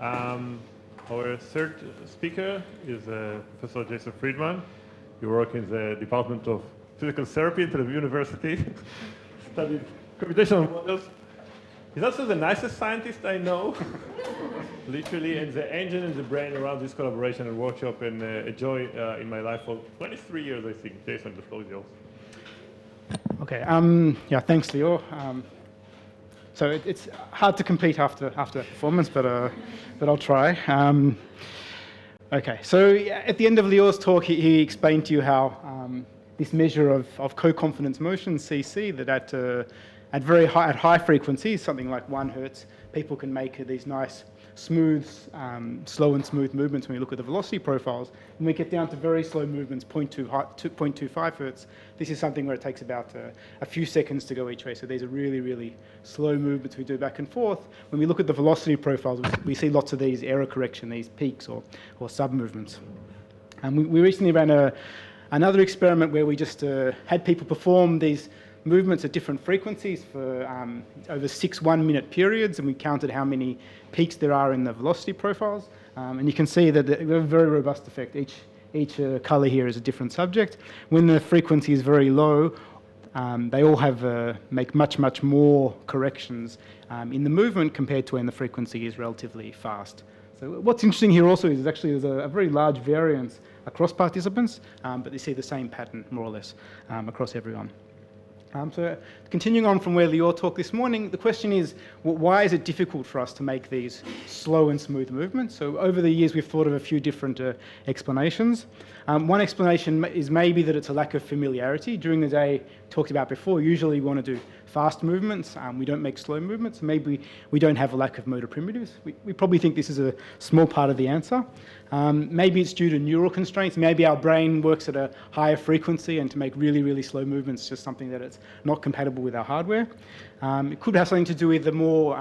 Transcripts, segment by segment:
Our third speaker is Professor Jason Friedman. He works in the Department of Physical Therapy at Tel Aviv University, studied computational models. He's also the nicest scientist I know, literally, and the engine and the brain around this collaboration and workshop, and a joy in my life for 23 years, I think. Jason, the floor is yours. Okay. Yeah. Thanks, Leo. So it's hard to compete after that performance, but I'll try. Okay. So at the end of Leo's talk, he explained to you how this measure of co-confidence motion, CC, that at high frequencies, something like 1 hertz, people can make these nice, smooth, slow and smooth movements when we look at the velocity profiles. When we get down to very slow movements, 0.25 hertz, this is something where it takes about a few seconds to go each way. So these are really, really slow movements we do back and forth. When we look at the velocity profiles, we see lots of these error correction, these peaks or sub-movements. And we recently ran another experiment where we just had people perform these movements at different frequencies for over 6 1-minute periods, and we counted how many peaks there are in the velocity profiles. And you can see that they have a very robust effect. Each color here is a different subject. When the frequency is very low, they all make much more corrections in the movement compared to when the frequency is relatively fast. So what's interesting here also is there's a very large variance across participants, but you see the same pattern more or less across everyone. So continuing on from where Leo talked this morning, the question is, why is it difficult for us to make these slow and smooth movements? So over the years, we've thought of a few different explanations. One explanation is maybe that it's a lack of familiarity. During the day, talked about before, usually we want to do fast movements. We don't make slow movements. Maybe we don't have a lack of motor primitives. We probably think this is a small part of the answer. Maybe it's due to neural constraints. Maybe our brain works at a higher frequency, and to make really, really slow movements is just something that it's not compatible with our hardware. It could have something to do with the more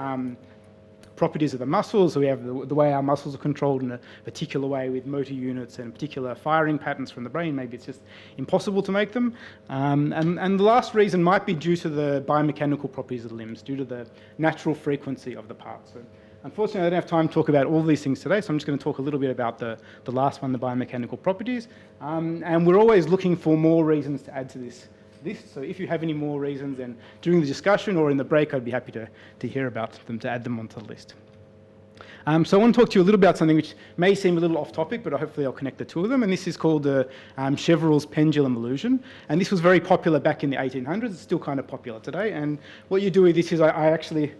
properties of the muscles. So we have the way our muscles are controlled in a particular way with motor units and particular firing patterns from the brain. Maybe it's just impossible to make them. And the last reason might be due to the biomechanical properties of the limbs, due to the natural frequency of the parts. So unfortunately, I don't have time to talk about all these things today, so I'm just going to talk a little bit about the last one, the biomechanical properties. And we're always looking for more reasons to add to this list. So if you have any more reasons, then during the discussion or in the break, I'd be happy to hear about them, to add them onto the list. So I want to talk to you a little about something which may seem a little off topic, but hopefully I'll connect the two of them. And this is called the Chevreul's pendulum illusion. And this was very popular back in the 1800s. It's still kind of popular today. And what you do with this is I actually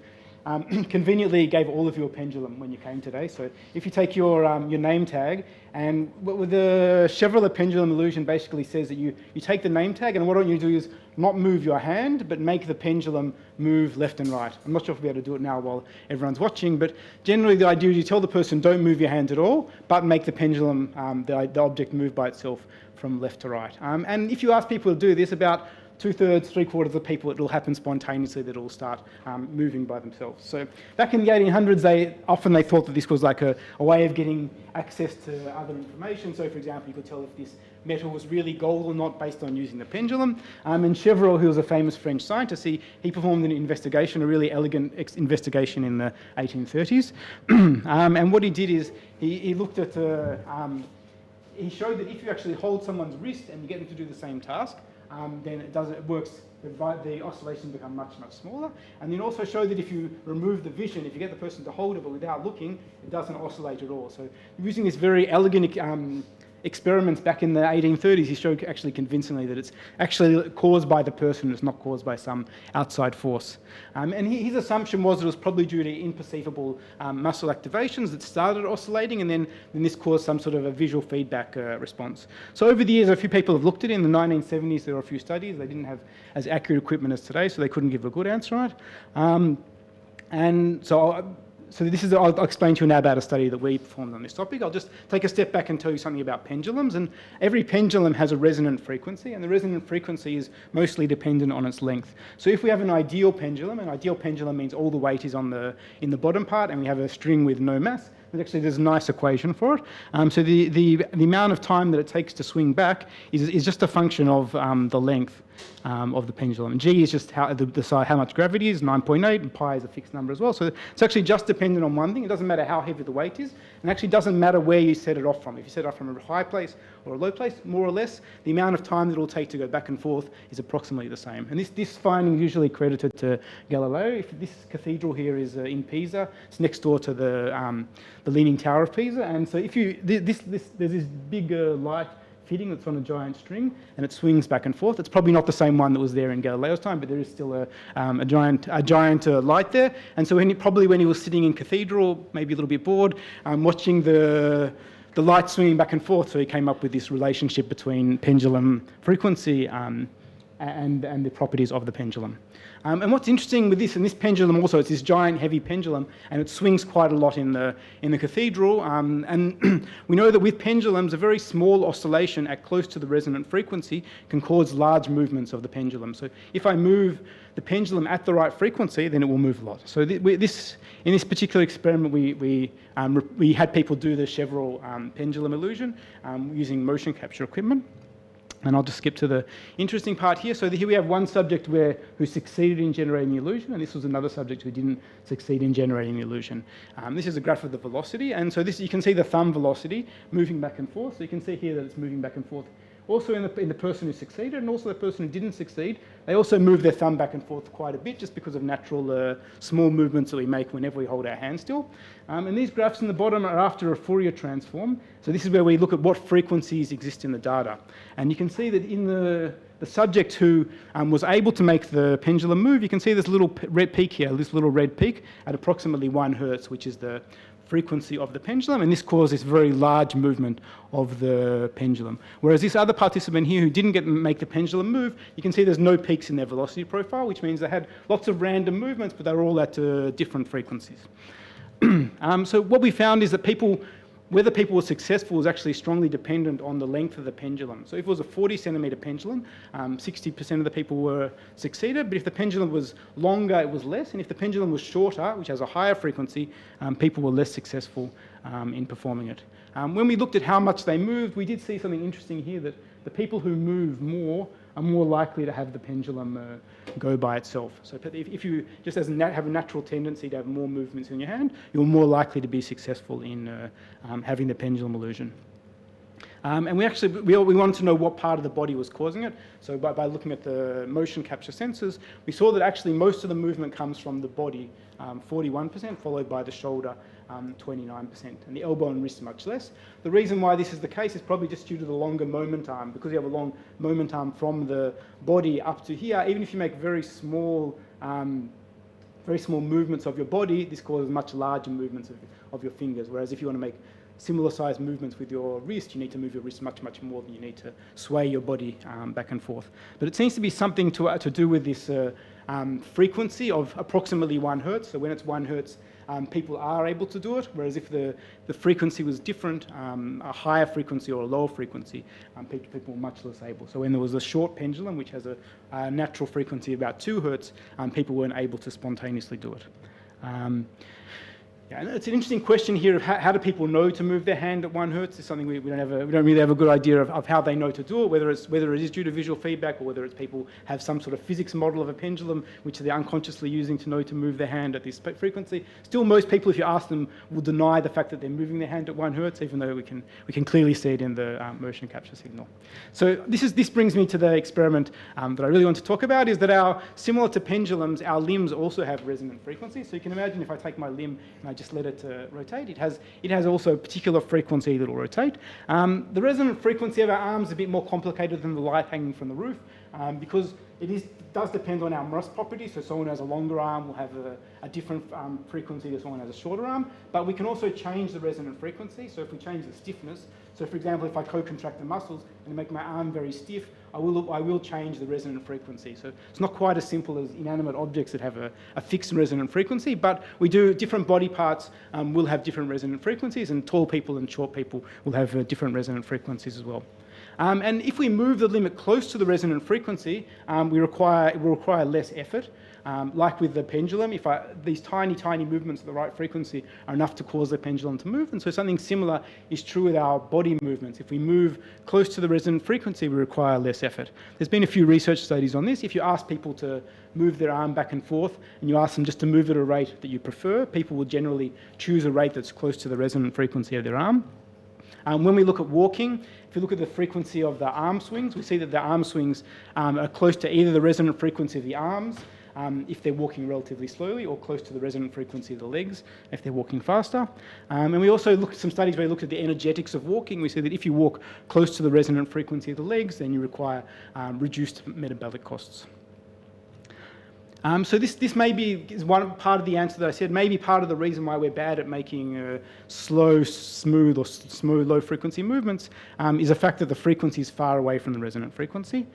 conveniently gave all of you a pendulum when you came today. So if you take your name tag, and with the Chevreul pendulum illusion basically says that you take the name tag, and what I want you to do is not move your hand, but make the pendulum move left and right. I'm not sure if we'll be able to do it now while everyone's watching, but generally the idea is you tell the person don't move your hand at all, but make the pendulum, the object move by itself from left to right. And if you ask people to do this, about 2/3, 3/4 of the people, it will happen spontaneously, that it will start moving by themselves. So back in the 1800s, they thought that this was like a way of getting access to other information. So for example, you could tell if this metal was really gold or not based on using the pendulum. And Chevreul, who was a famous French scientist, he performed an investigation, a really elegant investigation in the 1830s. And what he did is he looked at, he showed that if you actually hold someone's wrist and you get them to do the same task, then it works, the oscillations become much smaller. And then also showed that if you remove the vision, if you get the person to hold it but without looking, it doesn't oscillate at all. So using this very elegant experiments back in the 1830s, he showed actually convincingly that it's actually caused by the person, it's not caused by some outside force. And his assumption was that it was probably due to imperceivable muscle activations that started oscillating, and then this caused some sort of a visual feedback response. So over the years, a few people have looked at it. In the 1970s, there were a few studies. They didn't have as accurate equipment as today, so they couldn't give a good answer on it. So this is, I'll explain to you now about a study that we performed on this topic. I'll just take a step back and tell you something about pendulums. And every pendulum has a resonant frequency, and the resonant frequency is mostly dependent on its length. So if we have an ideal pendulum means all the weight is in the bottom part, and we have a string with no mass. There's a nice equation for it. So the amount of time that it takes to swing back is just a function of the length. of the pendulum. And g is just how much gravity is, 9.8, and pi is a fixed number as well. So it's actually just dependent on one thing. It doesn't matter how heavy the weight is, and actually doesn't matter where you set it off from. If you set it off from a high place or a low place, more or less, the amount of time that it will take to go back and forth is approximately the same. And this finding is usually credited to Galileo. If this cathedral here is in Pisa, it's next door to the Leaning Tower of Pisa, and so if you there's this big light fitting that's on a giant string, and it swings back and forth. It's probably not the same one that was there in Galileo's time, but there is still a giant light there. And so probably when he was sitting in cathedral, maybe a little bit bored, watching the light swinging back and forth, so he came up with this relationship between pendulum frequency and the properties of the pendulum. And what's interesting with this, and this pendulum also, it's this giant heavy pendulum, and it swings quite a lot in the cathedral. And we know that with pendulums, a very small oscillation at close to the resonant frequency can cause large movements of the pendulum. So if I move the pendulum at the right frequency, then it will move a lot. So in this particular experiment, we had people do the Chevreul pendulum illusion using motion capture equipment. And I'll just skip to the interesting part here. So here we have one subject who succeeded in generating the illusion, and this was another subject who didn't succeed in generating the illusion. This is a graph of the velocity, and so you can see the thumb velocity moving back and forth. So you can see here that it's moving back and forth. Also in the person who succeeded and also the person who didn't succeed, they also move their thumb back and forth quite a bit just because of natural small movements that we make whenever we hold our hand still. And these graphs in the bottom are after a Fourier transform. So this is where we look at what frequencies exist in the data. And you can see that in the subject who was able to make the pendulum move, you can see this little red peak here, this little red peak at approximately 1 hertz, which is the frequency of the pendulum, and this caused this very large movement of the pendulum. Whereas this other participant here who didn't make the pendulum move, you can see there's no peaks in their velocity profile, which means they had lots of random movements, but they were all at different frequencies. So what we found is that whether people were successful was actually strongly dependent on the length of the pendulum. So if it was a 40 centimetre pendulum, 60% of the people were succeeded, but if the pendulum was longer, it was less, and if the pendulum was shorter, which has a higher frequency, people were less successful in performing it. When we looked at how much they moved, we did see something interesting here, that the people who move more are more likely to have the pendulum go by itself. So if you just have a natural tendency to have more movements in your hand, you're more likely to be successful in having the pendulum illusion. And we wanted to know what part of the body was causing it. So by looking at the motion capture sensors, we saw that actually most of the movement comes from the body, 41%, followed by the shoulder, 29%, and the elbow and wrist much less. The reason why this is the case is probably just due to the longer moment arm. Because you have a long moment arm from the body up to here, even if you make very small movements of your body, this causes much larger movements of your fingers. Whereas if you want to make similar sized movements with your wrist, you need to move your wrist much, much more than you need to sway your body back and forth. But it seems to be something to do with this frequency of approximately 1 hertz. So when it's 1 hertz, people are able to do it, whereas if the frequency was different, a higher frequency or a lower frequency, people were much less able. So when there was a short pendulum, which has a natural frequency of about 2 hertz, people weren't able to spontaneously do it. And it's an interesting question here of how do people know to move their hand at 1 hertz. It's something we don't really have a good idea of how they know to do it, whether it is due to visual feedback or whether it's people have some sort of physics model of a pendulum which they're unconsciously using to know to move their hand at this frequency. Still, most people, if you ask them, will deny the fact that they're moving their hand at 1 hertz, even though we can clearly see it in the motion capture signal. So this brings me to the experiment that I really want to talk about, is that similar to pendulums, our limbs also have resonant frequencies. So you can imagine if I take my limb and I just let it rotate, it has also a particular frequency that will rotate. The resonant frequency of our arms is a bit more complicated than the light hanging from the roof, because it does depend on our Morse property. So someone who has a longer arm will have a different frequency than someone who has a shorter arm. But we can also change the resonant frequency. So if we change the stiffness, so for example, if I co-contract the muscles and make my arm very stiff, I will change the resonant frequency. So it's not quite as simple as inanimate objects that have a fixed resonant frequency, but different body parts will have different resonant frequencies, and tall people and short people will have different resonant frequencies as well. And if we move the limb close to the resonant frequency, it will require less effort. Like with the pendulum, these tiny, tiny movements at the right frequency are enough to cause the pendulum to move. And so something similar is true with our body movements. If we move close to the resonant frequency, we require less effort. There's been a few research studies on this. If you ask people to move their arm back and forth, and you ask them just to move at a rate that you prefer, people will generally choose a rate that's close to the resonant frequency of their arm. When we look at walking, if you look at the frequency of the arm swings, we see that the arm swings are close to either the resonant frequency of the arms, if they're walking relatively slowly, or close to the resonant frequency of the legs if they're walking faster. And we also looked at some studies where we looked at the energetics of walking. We see that if you walk close to the resonant frequency of the legs, then you require reduced metabolic costs. So this maybe is one part of the answer that I said, maybe part of the reason why we're bad at making slow, smooth, or smooth low-frequency movements is the fact that the frequency is far away from the resonant frequency.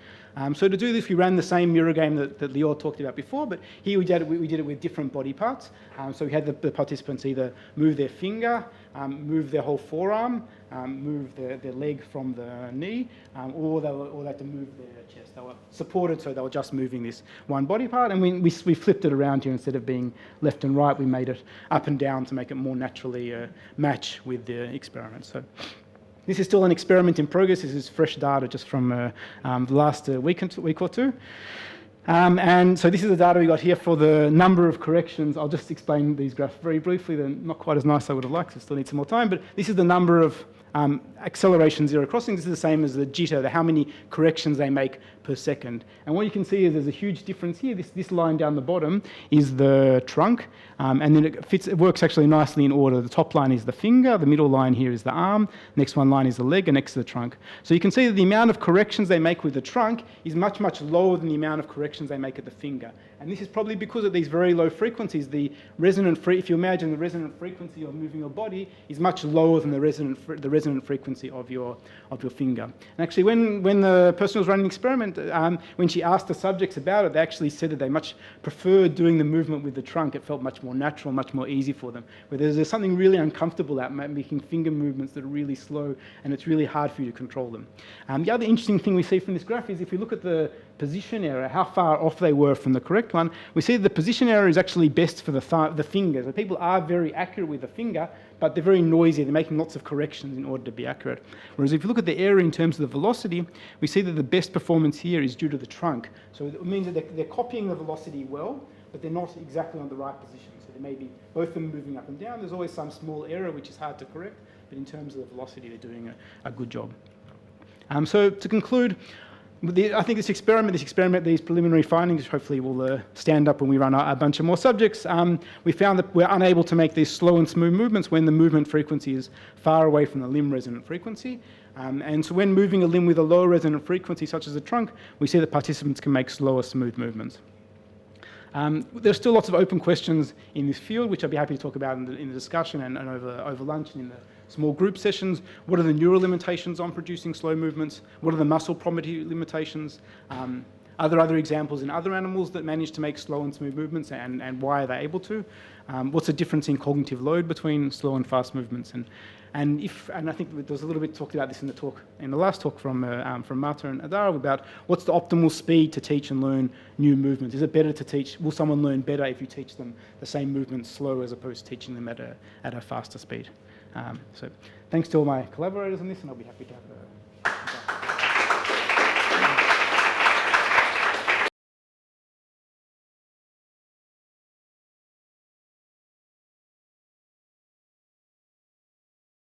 So to do this, we ran the same mirror game that Lior talked about before, but here we did it with different body parts. So we had the participants either move their finger, move their whole forearm, move their leg from the knee, or they had to move their chest. They were supported, so they were just moving this one body part, and we flipped it around here. Instead of being left and right, we made it up and down to make it more naturally match with the experiment. So this is still an experiment in progress. This is fresh data just from the last week or two. And so this is the data we got here for the number of corrections. I'll just explain these graphs very briefly. They're not quite as nice as I would have liked, so still need some more time. But this is the number of acceleration zero crossings. This is the same as the jitter, how many corrections they make per second. And what you can see is there's a huge difference here. This line down the bottom is the trunk, and then it works actually nicely in order. The top line is the finger, the middle line here is the arm, next one line is the leg, and next to the trunk. So you can see that the amount of corrections they make with the trunk is much, much lower than the amount of corrections they make at the finger. And this is probably because at these very low frequencies, if you imagine the resonant frequency of moving your body is much lower than the resonant frequency of your finger. And actually, when the person was running the experiment, when she asked the subjects about it, they actually said that they much preferred doing the movement with the trunk. It felt much more natural, much more easy for them. Where there's something really uncomfortable about making finger movements that are really slow, and it's really hard for you to control them. The other interesting thing we see from this graph is if you look at the position error, how far off they were from the correct one, we see the position error is actually best for the finger. So people are very accurate with the finger, but they're very noisy. They're making lots of corrections in order to be accurate. Whereas if you look at the error in terms of the velocity, we see that the best performance here is due to the trunk. So it means that they're copying the velocity well, but they're not exactly on the right position. So there may be both of them moving up and down. There's always some small error which is hard to correct, but in terms of the velocity, they're doing a good job. So to conclude, I think this experiment, these preliminary findings, hopefully will stand up when we run a bunch of more subjects. We found that we're unable to make these slow and smooth movements when the movement frequency is far away from the limb resonant frequency. And so when moving a limb with a lower resonant frequency, such as the trunk, we see that participants can make slower, smooth movements. There's still lots of open questions in this field, which I'd be happy to talk about in the discussion and over lunch and in the small group sessions. What are the neural limitations on producing slow movements? What are the muscle property limitations? Are there other examples in other animals that manage to make slow and smooth movements, and why are they able to? What's the difference in cognitive load between slow and fast movements? And I think there was a little bit talked about this in the last talk from Marta and Adara about what's the optimal speed to teach and learn new movements. Is it better to teach? Will someone learn better if you teach them the same movements slow as opposed to teaching them at a faster speed? So thanks to all my collaborators on this, and I'll be happy to have